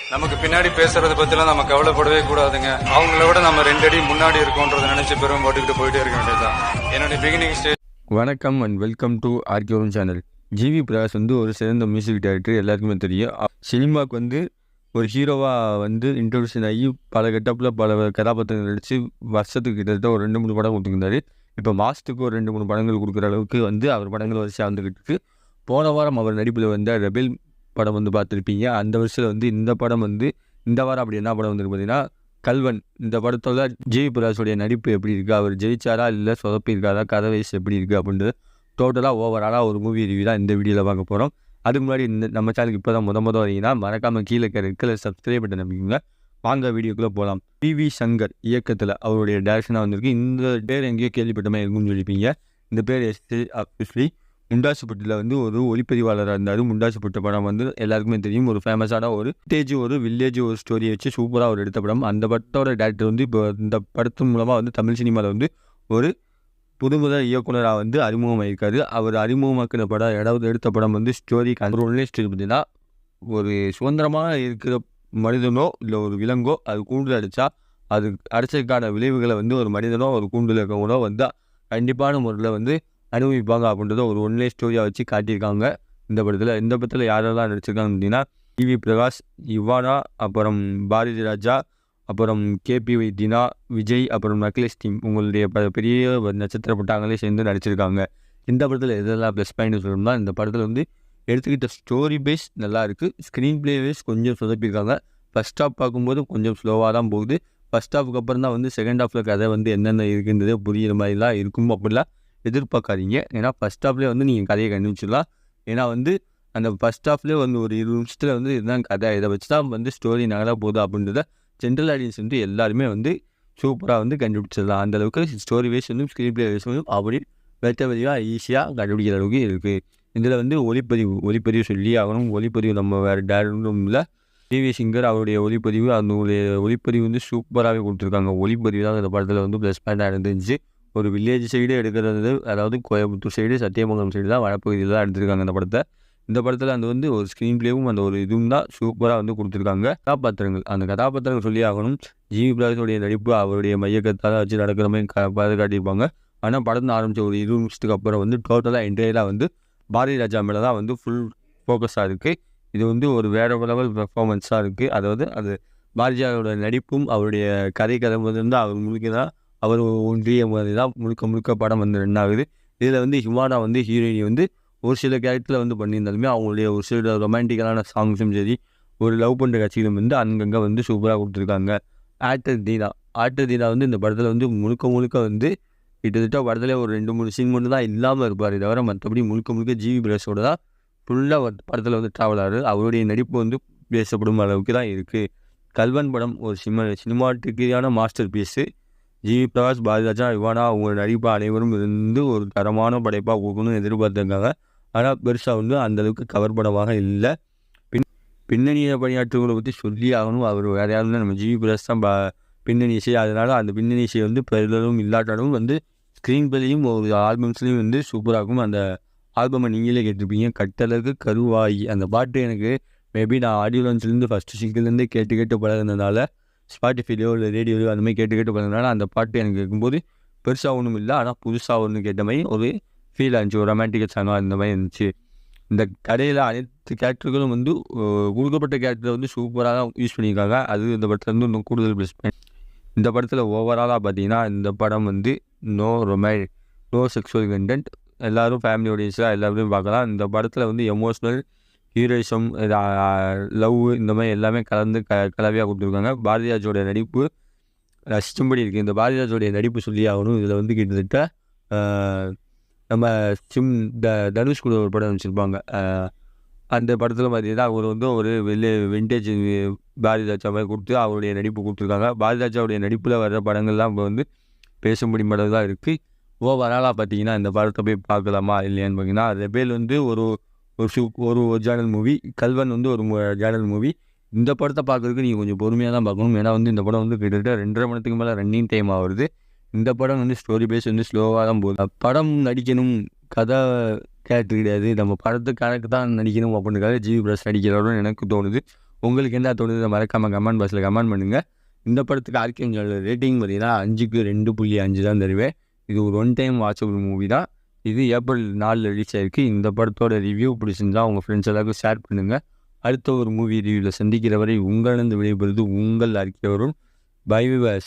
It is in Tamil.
நமக்கு பின்னாடி பேசுறதை பத்திலாம் நம்ம கவலைப்படவே கூடாதுங்க. அவங்கள விட நம்ம 2 அடி முன்னாடி இருக்கோன்றதை நினைச்சு பெரும் போட்டுக்கிட்டு போயிட்டே இருக்க வேண்டியதுதான். என்னுடைய பிகினிங் ஸ்டேஜ். வணக்கம் அண்ட் வெல்கம் டு ஆர்கியோன் சேனல். ஜிவி பிரகாஷ் வந்து ஒரு சிறந்த மியூசிக் டைரக்டர், எல்லாருக்குமே தெரியும். சினிமாவுக்கு வந்து ஒரு ஹீரோவாக வந்து இன்ட்ரடியூஷன் ஆகி பல கெட்டப்பில் பல கதாபாத்திரங்கள் நடித்து வருஷத்துக்கு கிட்டத்தட்ட ஒரு 2-3 படம் கொடுத்துருந்தாரு. இப்போ மாதத்துக்கு ஒரு 2-3 படங்கள் கொடுக்குற அளவுக்கு வந்து அவர் படங்கள் வரிசையாக வந்துக்கிட்டு இருக்கு. போன வாரம் அவர் நடிப்பில் வந்த ரெபெல் படம் வந்து பார்த்துருப்பீங்க. அந்த வருஷத்தில் வந்து இந்த படம் வந்து இந்த வாரம் அப்படி என்ன படம் வந்துருக்கு பார்த்தீங்கன்னா கல்வன். இந்த படத்தோட ஜிவி பிரகாஷோடைய நடிப்பு எப்படி இருக்குது, அவர் ஜெயிச்சாரா இல்லை சொதப்பியிருக்காரா, கதை வயசு எப்படி இருக்குது அப்படின்றது டோட்டலாக ஓவராலாக ஒரு மூவி ரிவ்யூ தான் இந்த வீடியோவில் பார்க்க போகிறோம். அதுக்கு முன்னாடி நம்ம சேனலுக்கு இப்போ தான் முத வரீங்கன்னா மறக்காமல் கீழே இருக்கிற சப்ஸ்கிரைப் பட்டன் நம்பிக்கோங்க. வாங்க வீடியோக்குள்ளே போகலாம். வி சங்கர் இயக்கத்தில் அவருடைய டைரக்ஷனாக வந்திருக்கு. இந்த பேர் எங்கேயோ கேள்விப்பட்டமே இருக்குன்னு சொல்லிப்பீங்க. இந்த பேர் ஆப்வியஸ்லி முண்டாசுப்பட்டில் வந்து ஒரு ஒளிப்பதிவாளராக இருந்தார். முண்டாசுப்பட்ட படம் வந்து எல்லாருக்குமே தெரியும். ஒரு ஃபேமஸான ஒரு வில்லேஜ் ஒரு ஸ்டோரியை வச்சு சூப்பராக ஒரு எடுத்த படம். அந்த படத்தோட டேரக்டர் வந்து இப்போ இந்த படத்தின் மூலமாக வந்து தமிழ் சினிமாவில் வந்து ஒரு புதுமுதல் இயக்குனராக வந்து அறிமுகமாயிருக்காரு. அவர் அறிமுகமாக்கின படம் எடுத்த படம் வந்து ஸ்டோரி ஒன்லே ஸ்டோரி பார்த்தீங்கன்னா ஒரு சுதந்திரமாக இருக்கிற மனிதனோ இல்லை ஒரு விலங்கோ அது கூண்டில் அடித்தா அது அடிச்சதுக்கான விளைவுகளை வந்து ஒரு மனிதனோ ஒரு கூண்டில் இருக்கவங்களோ வந்து கண்டிப்பான முறையில் வந்து அனுபவிப்பாங்க அப்படின்றத ஒரு ஒன்லே ஸ்டோரியாக வச்சு காட்டியிருக்காங்க இந்த படத்தில். இந்த படத்தில் யாரெல்லாம் நடிச்சிருக்காங்க அப்படின்னா டிவி பிரகாஷ், இவானா, அப்புறம் பாரதி ராஜா, அப்புறம் கேபி தினா, விஜய், அப்புறம் நக்லேஷ் டீம் உங்களுடைய பெரிய நட்சத்திர பட்டாங்களே சேர்ந்து நடிச்சிருக்காங்க. இந்த படத்தில் எதெல்லாம் ப்ளஸ் பாயிண்ட் சொல்லணும்னா இந்த படத்தில் வந்து எடுத்துக்கிட்ட ஸ்டோரி பேஸ் நல்லா இருக்குது. ஸ்க்ரீன் பிளே பேஸ் கொஞ்சம் சொதப்பியிருக்காங்க. ஃபஸ்ட் ஹாஃப் பார்க்கும்போது கொஞ்சம் ஸ்லோவாக தான் போகுது. ஃபஸ்ட் ஹாஃபுக்கு அப்புறம் தான் வந்து செகண்ட் ஹாஃபில் கதை வந்து என்னென்ன இருக்குன்றதே புரிகிற மாதிரிலாம் இருக்கும். அப்படிலாம் எதிர்பார்க்காதீங்க. ஏன்னா ஃபஸ்ட் ஹாஃப்லேயே வந்து நீங்கள் கதையை கண்டுபிடிச்சிடலாம். ஏன்னா வந்து அந்த ஃபஸ்ட் ஹாஃப்லேயே வந்து ஒரு 20 நிமிஷத்தில் வந்து இதுதான் கதை, இதை வச்சு தான் வந்து ஸ்டோரி நகர போகுது அப்படின்றத ஜென்ரல் ஆடியன்ஸ் வந்து எல்லாருமே வந்து சூப்பராக வந்து கண்டுபிடிச்சிடலாம். அந்தளவுக்கு ஸ்டோரி வைஸ் வந்து ஸ்க்ரீன் பிளே வைஸ் வந்து அப்படி வெட்டவெளியாக ஈஸியாக கண்டுபிடிக்கிற அளவுக்கு இருக்குது. இதில் வந்து ஒளிப்பதிவு சொல்லி ஆகணும். ஒளிப்பதிவு நம்ம வேறு டேரக்டரும் இல்லை, டிவி சிங்கர் அவருடைய ஒளிப்பதிவு ஒளிப்பதிவு வந்து சூப்பராகவே கொடுத்துருக்காங்க. ஒளிப்பதிவு தான் இந்த படத்தில் வந்து ப்ளஸ் பாயிண்டாக இருந்துச்சு. ஒரு வில்லேஜ் சைடு எடுக்கிறது, அதாவது கோயம்புத்தூர் சைடு, சத்தியமங்கலம் சைடு தான் வடப்பகுதியில் தான் எடுத்திருக்காங்க இந்த படத்தை. இந்த படத்தில் அந்த வந்து ஒரு ஸ்க்ரீன் பிளேவும் அந்த ஒரு இதுவும் தான் சூப்பராக வந்து கொடுத்துருக்காங்க. அந்த கதாபாத்திரங்கள் சொல்லி ஆகணும். ஜிவி பிரகாஷோடைய நடிப்பு அவருடைய மையக்கத்தால் வச்சு நடக்கிற மாதிரி காட்டியிருப்பாங்க. ஆனால் படத்தில் ஆரம்பித்த ஒரு 20 நிமிஷத்துக்கு அப்புறம் வந்து டோட்டலாக என்டையராக வந்து பாரதி ராஜா மேலே தான் வந்து ஃபுல் ஃபோக்கஸாக இருக்குது. இது வந்து ஒரு வேறு லெவல் பெர்ஃபார்மன்ஸாக இருக்குது. அதாவது அது பாரதியாரோட நடிப்பும் அவருடைய கதை வந்து அவர் முழுக்கதான் அவர் ஒன்றிய மாதிரி தான் முழுக்க படம் வந்து ரன் ஆகுது. இதில் வந்து ஹிமானா வந்து ஹீரோயினி வந்து ஒரு சில கேரக்டரில் வந்து பண்ணியிருந்தாலுமே அவங்களுடைய ஒரு சில ரொமான்டிக்கலான சாங்ஸும் சரி, ஒரு லவ் பண்ணுற கட்சிகளும் வந்து அங்கங்கே வந்து சூப்பராக கொடுத்துருக்காங்க. ஆக்டர் தீனா வந்து இந்த படத்தில் வந்து முழுக்க வந்து கிட்டத்தட்ட படத்தில் ஒரு 2-3 சீன் மட்டும் தான் இல்லாமல் இருப்பார். தவிர மற்றபடி முழுக்க ஜிவி பிரகாஷோட தான் ஃபுல்லாக படத்தில் வந்து ட்ராவல் ஆகுது. அவருடைய நடிப்பு வந்து பேசப்படும் அளவுக்கு தான் இருக்குது. கல்வன் படம் ஒரு சினிமாட்டிக்கான மாஸ்டர் பீஸு. ஜிவி பிரகாஷ், பாரதி ராஜா, இவானா அவங்க நடிப்பு அனைவரும் இருந்து ஒரு தரமான படைப்பாக கொடுக்கணும்னு எதிர்பார்த்துருக்காங்க. ஆனால் பெருசாக வந்து அந்தளவுக்கு கவர் படமாக இல்லை. பின்னணியை பணியாற்றுவங்களை பற்றி சொல்லி ஆகணும். அவர் வேறு யாரும் நம்ம ஜிவி பிரகாஷ் தான் பின்னணி இசை. அதனால் அந்த பின்னணி இசை வந்து பெரிதும் இல்லாட்டாலும் வந்து ஸ்க்ரீன் பிளேயும் ஒரு ஆல்பம்ஸ்லேயும் வந்து சூப்பராகும். அந்த ஆல்பமை நீங்களே கேட்டிருப்பீங்க, கட்டளவுக்கு கருவாயி. அந்த பாட்டு எனக்கு மேபி நான் ஆடியோ லான்ச்லேருந்து ஃபஸ்ட்டு சிங்கிள்லேருந்தே கேட்டு பழகினதுனால, ஸ்பாட்டிஃபைலையோ இல்லை ரேடியோலையோ அந்த மாதிரி கேட்டு பழகினால அந்த பாட்டு எனக்கு கேட்கும்போது பெருசாக ஒன்றும் இல்லை, ஆனால் புதுசாக ஒன்று கேட்ட மாதிரி ஒரு ஃபீல் ஆச்சு. ஒரு ரொமான்டிக்கல் சாங்காக இந்த மாதிரி இருந்துச்சு. இந்த கடையில் அனைத்து கேரக்டர்களும் வந்து கொடுக்கப்பட்ட கேரக்டரை வந்து சூப்பராக தான் யூஸ் பண்ணியிருக்காங்க. அது இந்த படத்தில் வந்து இன்னும் கூடுதல் ப்ளஸ் பாயிண்ட். இந்த படத்தில் ஓவராலாக பார்த்தீங்கன்னா இந்த படம் வந்து நோ செக்ஷுவல் கண்டென்ட், எல்லோரும் ஃபேமிலி ஆடியன்ஸாக எல்லாருமே பார்க்கலாம். இந்த படத்தில் வந்து எமோஷ்னல், ஹீரோயிசம், லவ் இந்த மாதிரி எல்லாமே கலவையாக கொடுத்துருக்காங்க. பாரதிராஜோடைய நடிப்பு ரசிக்கும்படி இருக்குது. இந்த பாரதிராஜோடைய நடிப்பு சொல்லி ஆகணும். இதில் வந்து கிட்டத்தட்ட நம்ம தனுஷ் கூட ஒரு படம் வச்சுருப்பாங்க. அந்த படத்தில் பார்த்தீங்கன்னா அவர் வந்து ஒரு விண்டேஜ் பாரதிராஜா மாதிரி கொடுத்து அவருடைய நடிப்பு கொடுத்துருக்காங்க. பாரதிராஜாவுடைய நடிப்பில் வர்ற படங்கள்லாம் இப்போ வந்து பேசும்படி மட்டும் தான் இருக்குது. ஓவராலாக பார்த்தீங்கன்னா இந்த படத்தை போய் பார்க்கலாமா இல்லையான்னு பார்த்தீங்கன்னா ரெபேல் வந்து ஒரு ஜேர்னல் மூவி, கல்வன் வந்து ஒரு ஜேர்னல் மூவி. இந்த படத்தை பார்க்குறதுக்கு நீங்கள் கொஞ்சம் பொறுமையாக தான் பார்க்கணும். ஏன்னா வந்து இந்த படம் வந்து கிட்டத்தட்ட 2.5 மணி நேரத்துக்கு மேலே ரன்னிங் டைம் ஆகுது. இந்த படம் வந்து ஸ்டோரி பேஸ் வந்து ஸ்லோவாக தான் போகுது. படம் நடிக்கணும், கதை கேரக்டர் கிடையாது, நம்ம படத்துக்கு கணக்கு தான் நடிக்கணும் அப்படின்றக்காக ஜிவி பிரகாஷ் நடிக்கிறாருன்னு எனக்கு தோணுது. உங்களுக்கு என்ன தோணுது மறக்காமல் கமெண்ட் பாக்ஸில் கமெண்ட் பண்ணுங்கள். இந்த படத்துக்கு ஆர்கேஎம் சேனல் ரேட்டிங் பார்த்தீங்கன்னா 5க்கு 2.5 தான் தருவேன். இது ஒரு ஒன் டைம் வாட்சபிள் மூவி தான். இது ஏப்ரல் 4 ரிலீஸ் ஆயிருக்கு. இந்த படத்தோட ரிவ்யூ பிடிச்சிருந்தா உங்கள் ஃப்ரெண்ட்ஸ் எல்லாருக்கும் ஷேர் பண்ணுங்கள். அடுத்த ஒரு மூவி ரிவ்யூவில் சந்திக்கிற வரை உங்களிடம் விடைபெறுவது உங்கள் ஆர்கே அருண். By by.